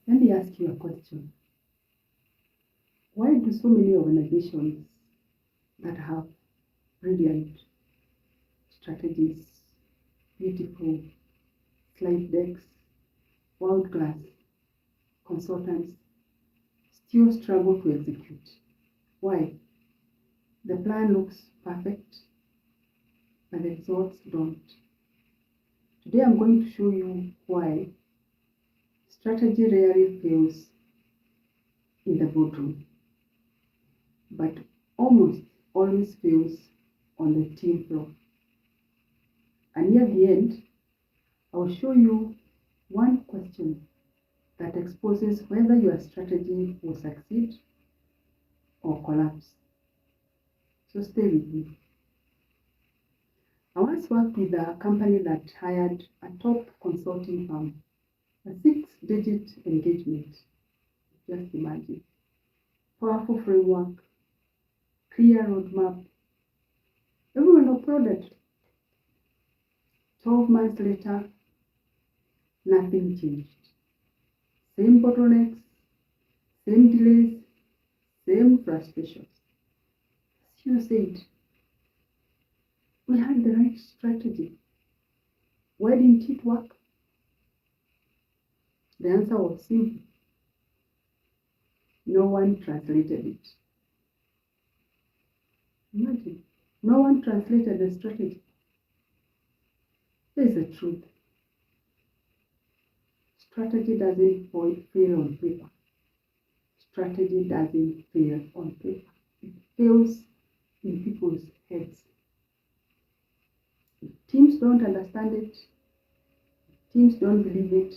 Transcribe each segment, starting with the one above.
Let me ask you a question. Why do so many organizations that have brilliant strategies, beautiful slide decks, world-class consultants still struggle to execute? Why? The plan looks perfect, but the results don't. Today I'm going to show you why strategy rarely fails in the boardroom, but almost always fails on the team floor. And near the end, I will show you one question that exposes whether your strategy will succeed or collapse. So stay with me. I once worked with a company that hired a top consulting firm, a 6-digit engagement. Just imagine. Powerful framework, clear roadmap. Everyone applauded. 12 months later, nothing changed. Same bottlenecks, same delays, same frustrations. As you said, we had the right strategy. Why didn't it work? The answer was simple. No one translated it. Imagine, no one translated the strategy. Here's the truth. Strategy doesn't fail on paper. Strategy doesn't fail on paper. It fails in people's heads. If teams don't understand it, if teams don't believe it,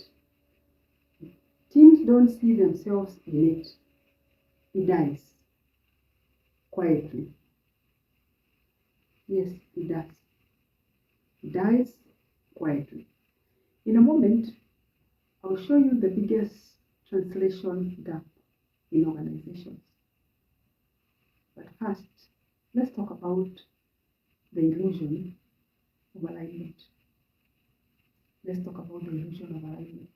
if teams don't see themselves in it, it dies quietly. Yes, it does. It dies quietly. In a moment, I'll show you the biggest translation gap in organizations. But first, let's talk about the illusion of alignment. Let's talk about the illusion of alignment.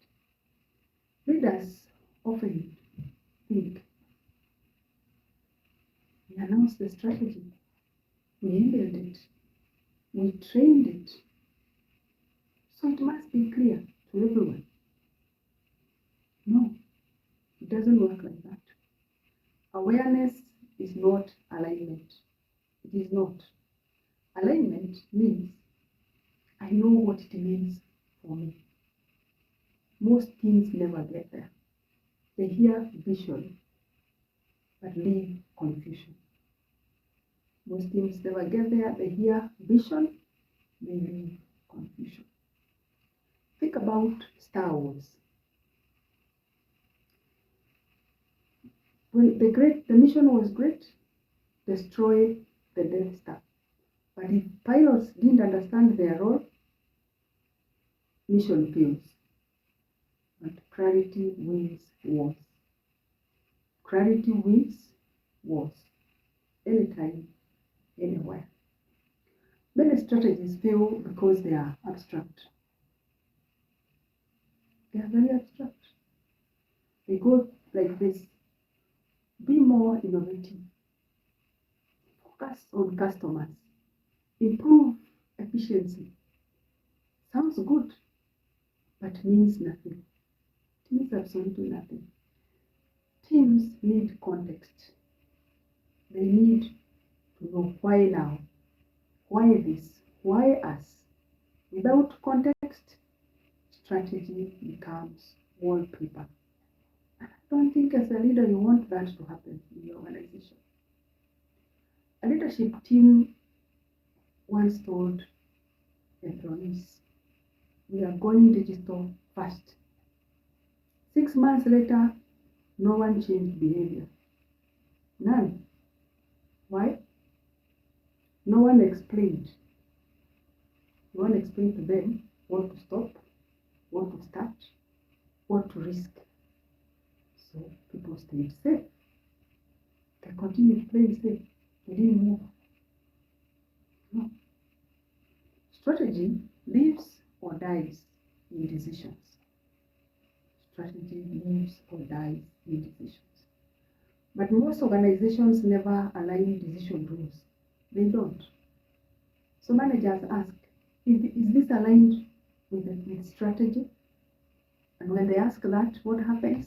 Leaders often think we announced the strategy, we enabled it, we trained it, so it must be clear to everyone. No, it doesn't work like that. Awareness is not alignment. It is not. Alignment means I know what it means for me. Most teams never get there. They hear vision, but leave confusion. Most teams never get there. They hear vision, they leave confusion. Think about Star Wars. When the mission was great, destroy the Death Star. But if pilots didn't understand their role, mission fails. But clarity wins wars. Clarity wins wars. Anytime, anywhere. Many strategies fail because they are abstract. They are very abstract. They go like this. Be more innovative. Focus on customers. Improve efficiency. Sounds good, but means nothing. It means absolutely nothing. Teams need context. They need to know why now, why this, why us. Without context, strategy becomes wallpaper. I don't think as a leader you want that to happen in your organization. A leadership team once told employees, we are going digital fast. 6 months later, no one changed behavior. None. Why? No one explained. No one explained to them what to stop, what to start, what to risk. So people stayed safe. They continued playing safe. They didn't move. No. Strategy lives or dies in decisions. strategy lives or dies in decisions. But most organizations never align decision rules. They don't. So managers ask, is this aligned with strategy? And when they ask that, what happens?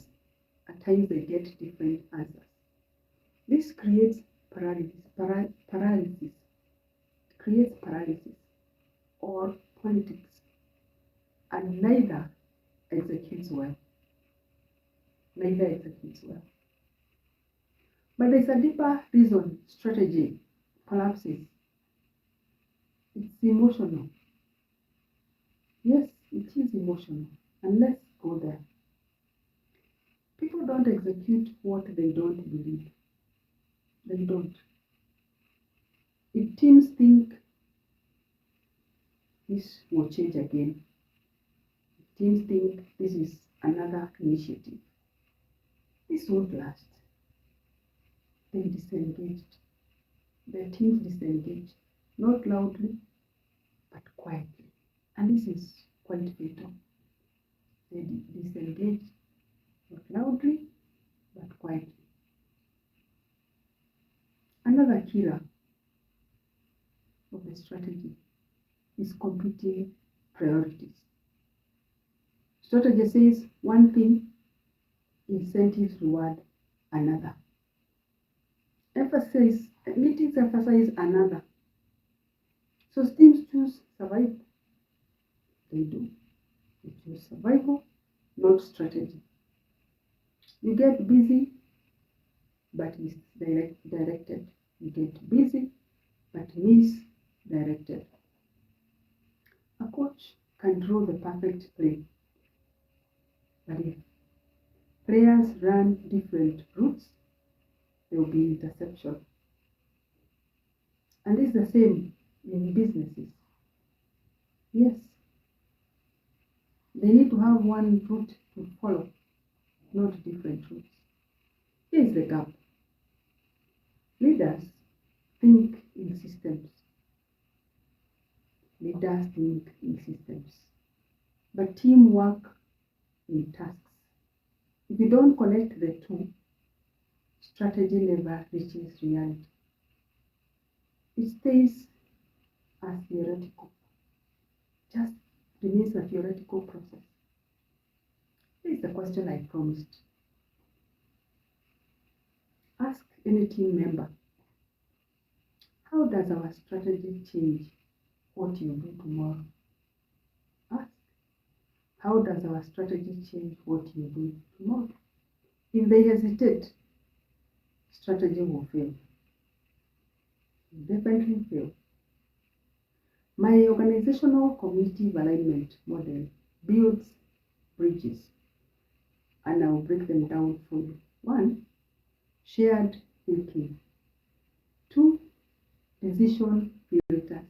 At times they get different answers. This creates paralysis. It creates paralysis or politics, and neither executes well. Neither executes well. But there's a deeper reason strategy collapses. It's emotional. Yes, it is emotional. And let's go there. People don't execute what they don't believe. They don't. If teams think this will change again, if teams think this is another initiative, this won't last. They disengaged. Their teams disengaged, not loudly, but quietly. And this is quite fatal. They disengage, not loudly, but quietly. Another killer of the strategy is competing priorities. Strategy says one thing, incentives reward another. Meetings emphasize another. So teams choose survival. They do. They choose survival, not strategy. You get busy, but misdirected. You get busy, but misdirected. A coach can draw the perfect play, but if players run different routes, there will be interception. And it's the same in businesses. Yes, they need to have one route to follow, not different routes. Here is the gap. Leaders think in systems. Leaders think in systems. But teamwork in tasks. If you don't connect the two, strategy never reaches reality. It stays as theoretical. Just remains a theoretical process. Here's the question I promised. Ask any team member, how does our strategy change what you do tomorrow? Ask, how does our strategy change what you do tomorrow? If they hesitate, strategy will fail. It will definitely fail. My organizational cognitive alignment model builds bridges, and I'll break them down for you. 1, shared thinking. 2, decision filters.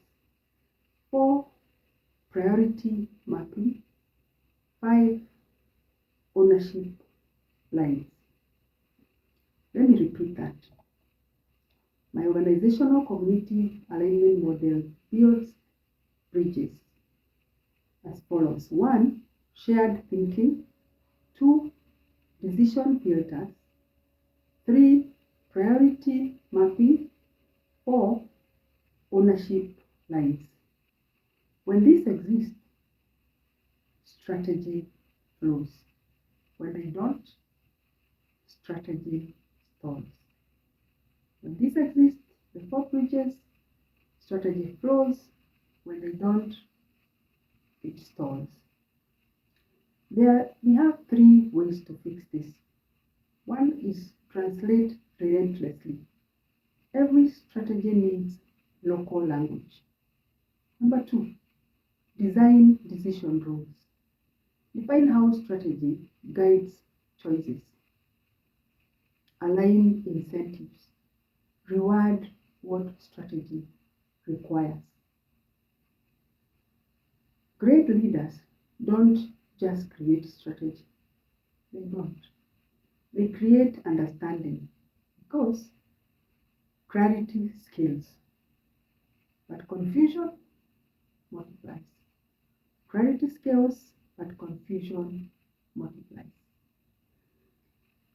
4, priority mapping. 5, ownership lines. Let me repeat that. My organizational cognitive alignment model builds bridges as follows. 1, shared thinking. 2, decision filters. 3, priority mapping. 4, ownership lines. When these exist, strategy flows. When they don't, strategy stalls. When these exist, the 4 bridges, strategy flows. When they don't, it stalls. We have 3 ways to fix this. 1 is translate relentlessly. Every strategy needs local language. Number 2, design decision rules. Define how strategy guides choices. Align incentives. Reward what strategy requires. Great leaders don't just create strategy. They don't. They create understanding because clarity scales, but confusion multiplies. Clarity scales, but confusion multiplies.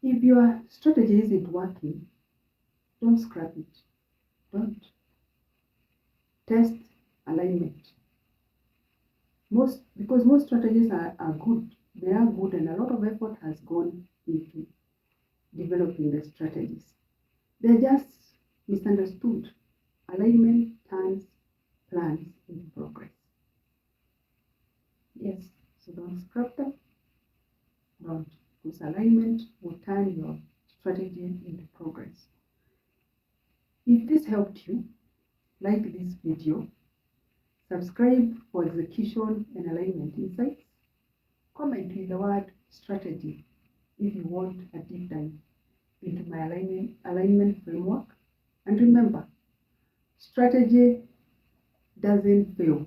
If your strategy isn't working, don't scrap it. Don't. Test alignment. Because most strategies are good. They are good, and a lot of effort has gone into developing the strategies. They're just misunderstood. Alignment turns plans into progress. Yes, so don't scrap them. Don't. Because alignment will turn your strategy into progress. If this helped you, like this video, subscribe for execution and alignment insights. Comment with the word strategy if you want a deep dive into my alignment framework. And remember, strategy doesn't fail.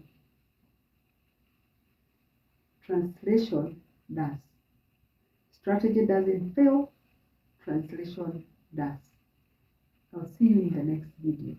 Translation does. Strategy doesn't fail. Translation does. I'll see you in the next video.